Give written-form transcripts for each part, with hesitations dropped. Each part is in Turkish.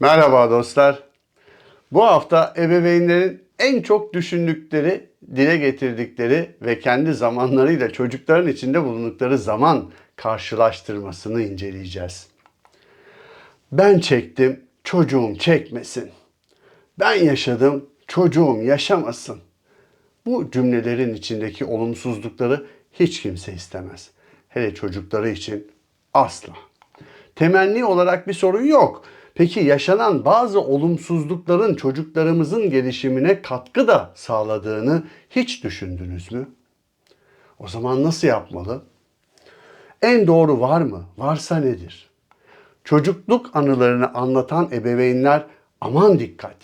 Merhaba dostlar. Bu hafta ebeveynlerin en çok düşündükleri, dile getirdikleri ve kendi zamanlarıyla çocukların içinde bulundukları zaman karşılaştırmasını inceleyeceğiz. Ben çektim, çocuğum çekmesin. Ben yaşadım, çocuğum yaşamasın. Bu cümlelerin içindeki olumsuzlukları hiç kimse istemez. Hele çocukları için asla. Temenni olarak bir sorun yok. Peki yaşanan bazı olumsuzlukların çocuklarımızın gelişimine katkı da sağladığını hiç düşündünüz mü? O zaman nasıl yapmalı? En doğru var mı? Varsa nedir? Çocukluk anılarını anlatan ebeveynler aman dikkat.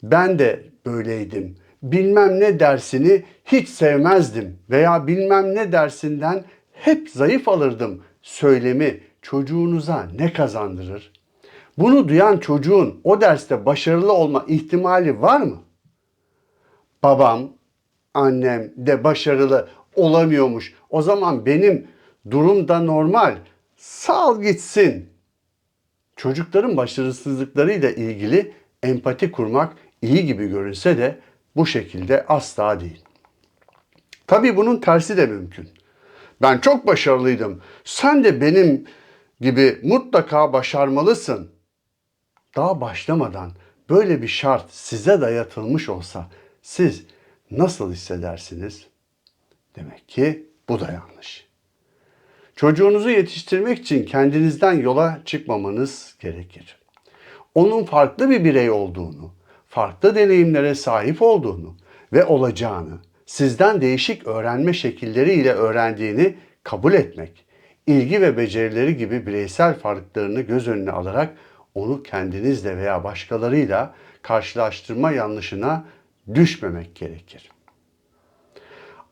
Ben de böyleydim. Bilmem ne dersini hiç sevmezdim veya bilmem ne dersinden hep zayıf alırdım söylemi çocuğunuza ne kazandırır? Bunu duyan çocuğun o derste başarılı olma ihtimali var mı? Babam, annem de başarılı olamıyormuş. O zaman benim durum da normal. Sal gitsin. Çocukların başarısızlıklarıyla ilgili empati kurmak iyi gibi görünse de bu şekilde asla değil. Tabii bunun tersi de mümkün. Ben çok başarılıydım. Sen de benim gibi mutlaka başarmalısın. Daha başlamadan böyle bir şart size dayatılmış olsa siz nasıl hissedersiniz? Demek ki bu da yanlış. Çocuğunuzu yetiştirmek için kendinizden yola çıkmamanız gerekir. Onun farklı bir birey olduğunu, farklı deneyimlere sahip olduğunu ve olacağını, sizden değişik öğrenme şekilleriyle öğrendiğini kabul etmek, ilgi ve becerileri gibi bireysel farklarını göz önüne alarak onu kendinizle veya başkalarıyla karşılaştırma yanlışına düşmemek gerekir.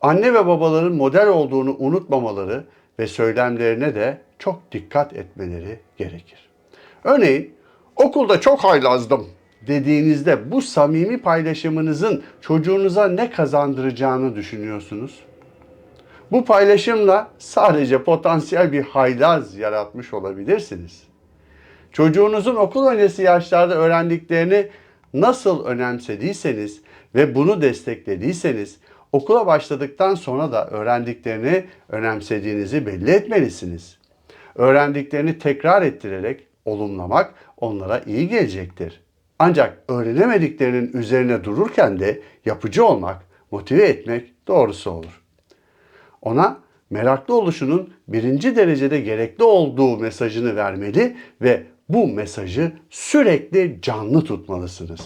Anne ve babaların model olduğunu unutmamaları ve söylemlerine de çok dikkat etmeleri gerekir. Örneğin okulda çok haylazdım dediğinizde bu samimi paylaşımınızın çocuğunuza ne kazandıracağını düşünüyorsunuz? Bu paylaşımla sadece potansiyel bir haylaz yaratmış olabilirsiniz. Çocuğunuzun okul öncesi yaşlarda öğrendiklerini nasıl önemsediyseniz ve bunu desteklediyseniz okula başladıktan sonra da öğrendiklerini önemsediğinizi belli etmelisiniz. Öğrendiklerini tekrar ettirerek olumlamak onlara iyi gelecektir. Ancak öğrenemediklerinin üzerine dururken de yapıcı olmak, motive etmek doğrusu olur. Ona meraklı oluşunun birinci derecede gerekli olduğu mesajını vermeli ve bu mesajı sürekli canlı tutmalısınız.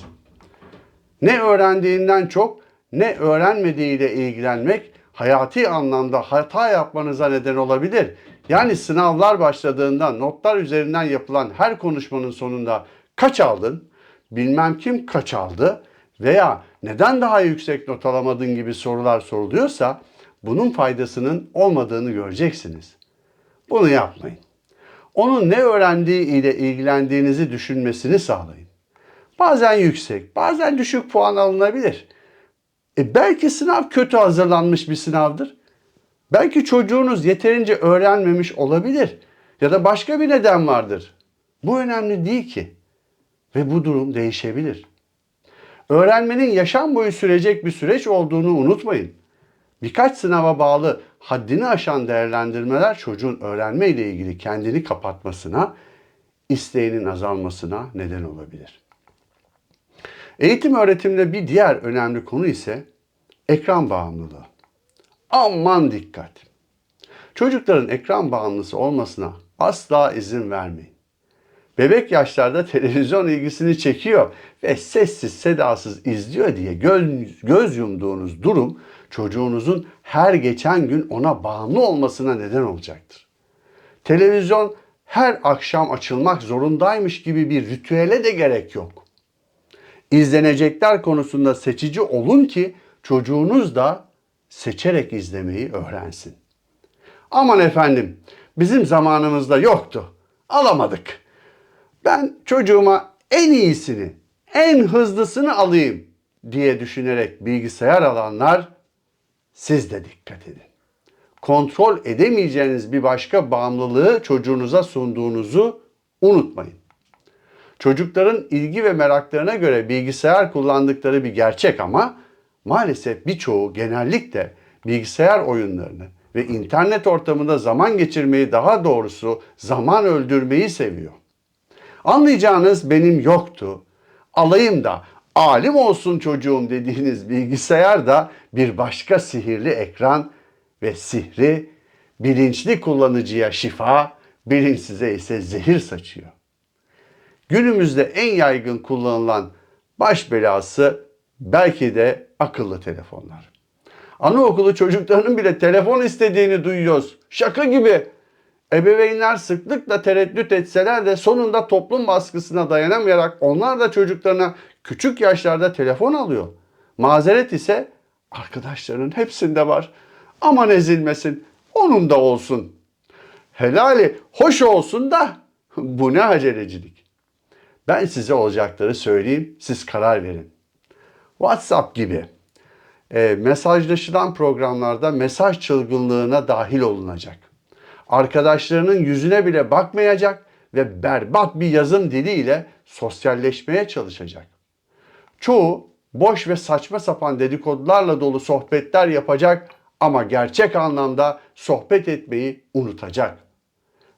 Ne öğrendiğinden çok ne öğrenmediğiyle ilgilenmek hayati anlamda hata yapmanıza neden olabilir. Yani sınavlar başladığında notlar üzerinden yapılan her konuşmanın sonunda kaç aldın, bilmem kim kaç aldı veya neden daha yüksek not alamadın gibi sorular soruluyorsa bunun faydasının olmadığını göreceksiniz. Bunu yapmayın. Onun ne öğrendiği ile ilgilendiğinizi düşünmesini sağlayın. Bazen yüksek, bazen düşük puan alınabilir. Belki sınav kötü hazırlanmış bir sınavdır. Belki çocuğunuz yeterince öğrenmemiş olabilir. Ya da başka bir neden vardır. Bu önemli değil ki. Ve bu durum değişebilir. Öğrenmenin yaşam boyu sürecek bir süreç olduğunu unutmayın. Birkaç sınava bağlı haddini aşan değerlendirmeler çocuğun öğrenme ile ilgili kendini kapatmasına, isteğinin azalmasına neden olabilir. Eğitim öğretimde bir diğer önemli konu ise ekran bağımlılığı. Aman dikkat! Çocukların ekran bağımlısı olmasına asla izin vermeyin. Bebek yaşlarda televizyon ilgisini çekiyor ve sessiz sedasız izliyor diye göz yumduğunuz durum çocuğunuzun her geçen gün ona bağımlı olmasına neden olacaktır. Televizyon her akşam açılmak zorundaymış gibi bir ritüele de gerek yok. İzlenecekler konusunda seçici olun ki çocuğunuz da seçerek izlemeyi öğrensin. Aman efendim, bizim zamanımızda yoktu, alamadık. Ben çocuğuma en iyisini, en hızlısını alayım diye düşünerek bilgisayar alanlar siz de dikkat edin. Kontrol edemeyeceğiniz bir başka bağımlılığı çocuğunuza sunduğunuzu unutmayın. Çocukların ilgi ve meraklarına göre bilgisayar kullandıkları bir gerçek ama maalesef birçoğu genellikle bilgisayar oyunlarını ve internet ortamında zaman geçirmeyi, daha doğrusu zaman öldürmeyi seviyor. Anlayacağınız benim yoktu. Alayım da alim olsun çocuğum dediğiniz bilgisayar da bir başka sihirli ekran ve sihri bilinçli kullanıcıya şifa, bilinçsize ise zehir saçıyor. Günümüzde en yaygın kullanılan baş belası belki de akıllı telefonlar. Anaokulu çocuklarının bile telefon istediğini duyuyoruz. Şaka gibi. Ebeveynler sıklıkla tereddüt etseler de sonunda toplum baskısına dayanamayarak onlar da çocuklarına küçük yaşlarda telefon alıyor. Mazeret ise arkadaşlarının hepsinde var. Aman ezilmesin, onun da olsun. Helali hoş olsun da bu ne acelecilik. Ben size olacakları söyleyeyim, siz karar verin. WhatsApp gibi mesajlaşılan programlarda mesaj çılgınlığına dahil olunacak. Arkadaşlarının yüzüne bile bakmayacak ve berbat bir yazım diliyle sosyalleşmeye çalışacak. Çoğu boş ve saçma sapan dedikodularla dolu sohbetler yapacak ama gerçek anlamda sohbet etmeyi unutacak.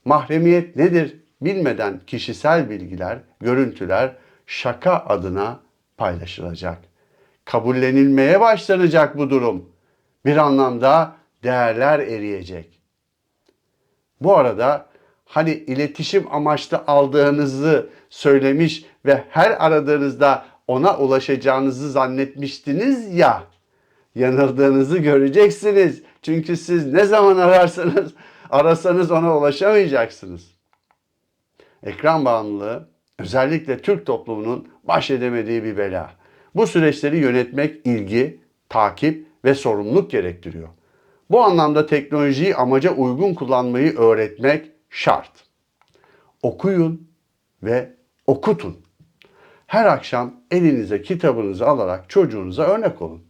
Mahremiyet nedir bilmeden kişisel bilgiler, görüntüler şaka adına paylaşılacak. Kabullenilmeye başlanacak bu durum. Bir anlamda değerler eriyecek. Bu arada hani iletişim amaçlı aldığınızı söylemiş ve her aradığınızda ona ulaşacağınızı zannetmiştiniz ya, yanıldığınızı göreceksiniz. Çünkü siz ne zaman arasanız ona ulaşamayacaksınız. Ekran bağımlılığı özellikle Türk toplumunun baş edemediği bir bela. Bu süreçleri yönetmek ilgi, takip ve sorumluluk gerektiriyor. Bu anlamda teknolojiyi amaca uygun kullanmayı öğretmek şart. Okuyun ve okutun. Her akşam elinize kitabınızı alarak çocuğunuza örnek olun.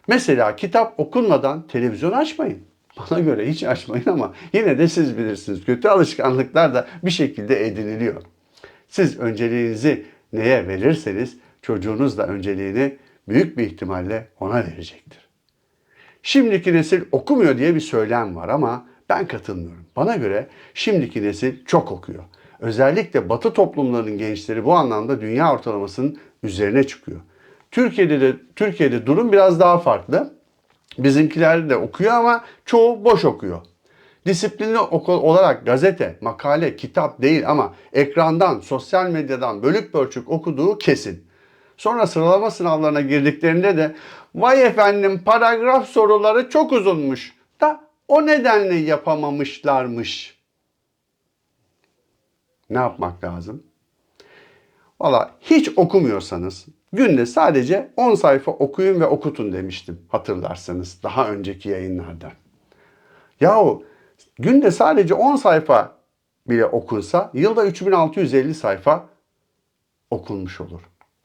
Mesela kitap okunmadan televizyon açmayın. Bana göre hiç açmayın ama yine de siz bilirsiniz. Kötü alışkanlıklar da bir şekilde ediniliyor. Siz önceliğinizi neye verirseniz çocuğunuz da önceliğini büyük bir ihtimalle ona verecektir. Şimdiki nesil okumuyor diye bir söylem var ama ben katılmıyorum. Bana göre şimdiki nesil çok okuyor. Özellikle Batı toplumlarının gençleri bu anlamda dünya ortalamasının üzerine çıkıyor. Türkiye'de durum biraz daha farklı. Bizimkiler de okuyor ama çoğu boş okuyor. Disiplinli olarak gazete, makale, kitap değil ama ekrandan, sosyal medyadan bölük pörçük okuduğu kesin. Sonra sıralama sınavlarına girdiklerinde de vay efendim paragraf soruları çok uzunmuş da o nedenle yapamamışlarmış. Ne yapmak lazım? Valla hiç okumuyorsanız günde sadece 10 sayfa okuyun ve okutun demiştim hatırlarsanız daha önceki yayınlarda. Yahu günde sadece 10 sayfa bile okunsa yılda 3650 sayfa okunmuş olur.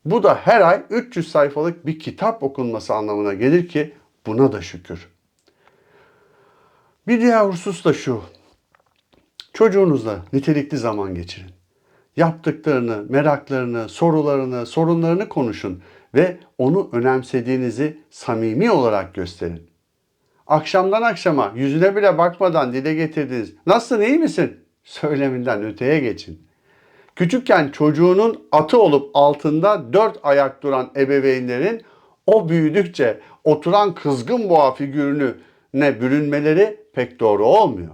Bu da her ay 300 sayfalık bir kitap okunması anlamına gelir ki buna da şükür. Bir diğer husus da şu. Çocuğunuzla nitelikli zaman geçirin. Yaptıklarını, meraklarını, sorularını, sorunlarını konuşun ve onu önemsediğinizi samimi olarak gösterin. Akşamdan akşama yüzüne bile bakmadan dile getirdiğiniz "Nasılsın, iyi misin?" söyleminden öteye geçin. Küçükken çocuğunun atı olup altında 4 ayak duran ebeveynlerin o büyüdükçe oturan kızgın boğa figürüne bürünmeleri pek doğru olmuyor.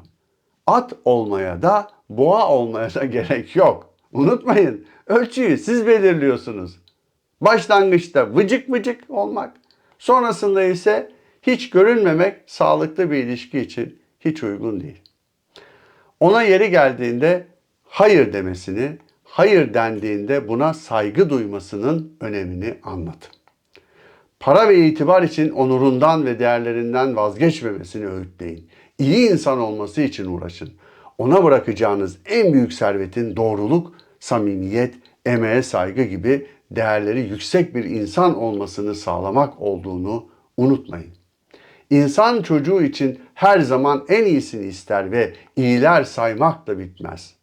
At olmaya da boğa olmaya da gerek yok. Unutmayın, ölçüyü siz belirliyorsunuz. Başlangıçta vıcık vıcık olmak, sonrasında ise hiç görünmemek sağlıklı bir ilişki için hiç uygun değil. Ona yeri geldiğinde hayır demesini, hayır dendiğinde buna saygı duymasının önemini anlatın. Para ve itibar için onurundan ve değerlerinden vazgeçmemesini öğütleyin. İyi insan olması için uğraşın. Ona bırakacağınız en büyük servetin doğruluk, samimiyet, emeğe saygı gibi değerleri yüksek bir insan olmasını sağlamak olduğunu unutmayın. İnsan çocuğu için her zaman en iyisini ister ve iyiler saymakla bitmez.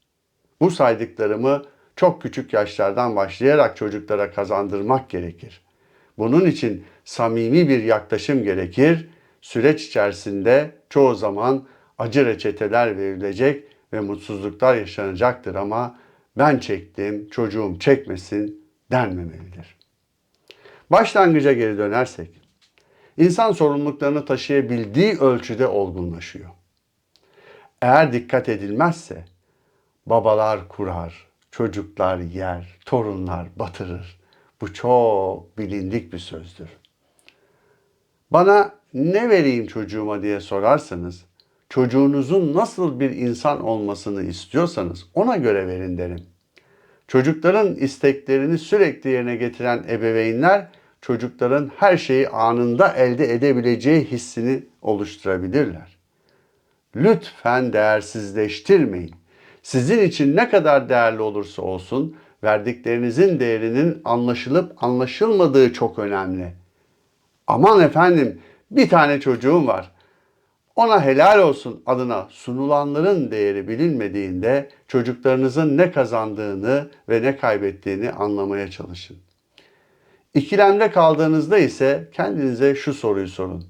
Bu saydıklarımı çok küçük yaşlardan başlayarak çocuklara kazandırmak gerekir. Bunun için samimi bir yaklaşım gerekir. Süreç içerisinde çoğu zaman acı reçeteler verilecek ve mutsuzluklar yaşanacaktır ama ben çektim, çocuğum çekmesin denmemelidir. Başlangıca geri dönersek, insan sorumluluklarını taşıyabildiği ölçüde olgunlaşıyor. Eğer dikkat edilmezse babalar kurar, çocuklar yer, torunlar batırır. Bu çok bilindik bir sözdür. Bana ne vereyim çocuğuma diye sorarsanız, çocuğunuzun nasıl bir insan olmasını istiyorsanız ona göre verin derim. Çocukların isteklerini sürekli yerine getiren ebeveynler, çocukların her şeyi anında elde edebileceği hissini oluşturabilirler. Lütfen değersizleştirmeyin. Sizin için ne kadar değerli olursa olsun, verdiklerinizin değerinin anlaşılıp anlaşılmadığı çok önemli. Aman efendim, bir tane çocuğum var, ona helal olsun adına sunulanların değeri bilinmediğinde çocuklarınızın ne kazandığını ve ne kaybettiğini anlamaya çalışın. İkilemde kaldığınızda ise kendinize şu soruyu sorun.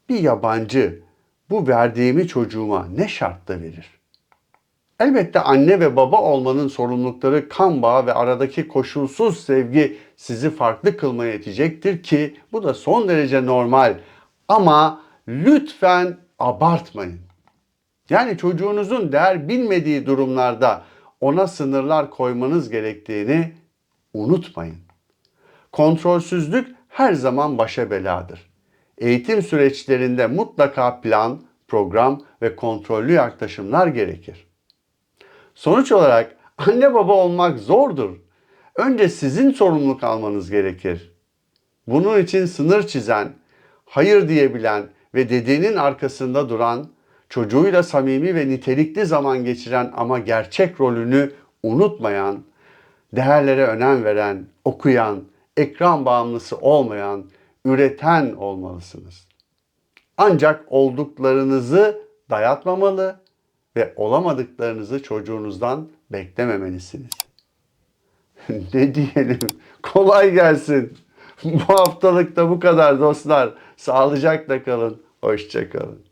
Bir yabancı bu verdiğimi çocuğuma ne şartla verir? Elbette anne ve baba olmanın sorumlulukları, kan bağı ve aradaki koşulsuz sevgi sizi farklı kılmaya yetecektir ki bu da son derece normal. Ama lütfen abartmayın. Yani çocuğunuzun değer bilmediği durumlarda ona sınırlar koymanız gerektiğini unutmayın. Kontrolsüzlük her zaman başa beladır. Eğitim süreçlerinde mutlaka plan, program ve kontrollü yaklaşımlar gerekir. Sonuç olarak anne baba olmak zordur. Önce sizin sorumluluk almanız gerekir. Bunun için sınır çizen, hayır diyebilen ve dediğinin arkasında duran, çocuğuyla samimi ve nitelikli zaman geçiren ama gerçek rolünü unutmayan, değerlere önem veren, okuyan, ekran bağımlısı olmayan, üreten olmalısınız. Ancak olduklarınızı dayatmamalı ve olamadıklarınızı çocuğunuzdan beklememelisiniz. Ne diyelim? Kolay gelsin. Bu haftalık da bu kadar dostlar. Sağlıcakla kalın. Hoşça kalın.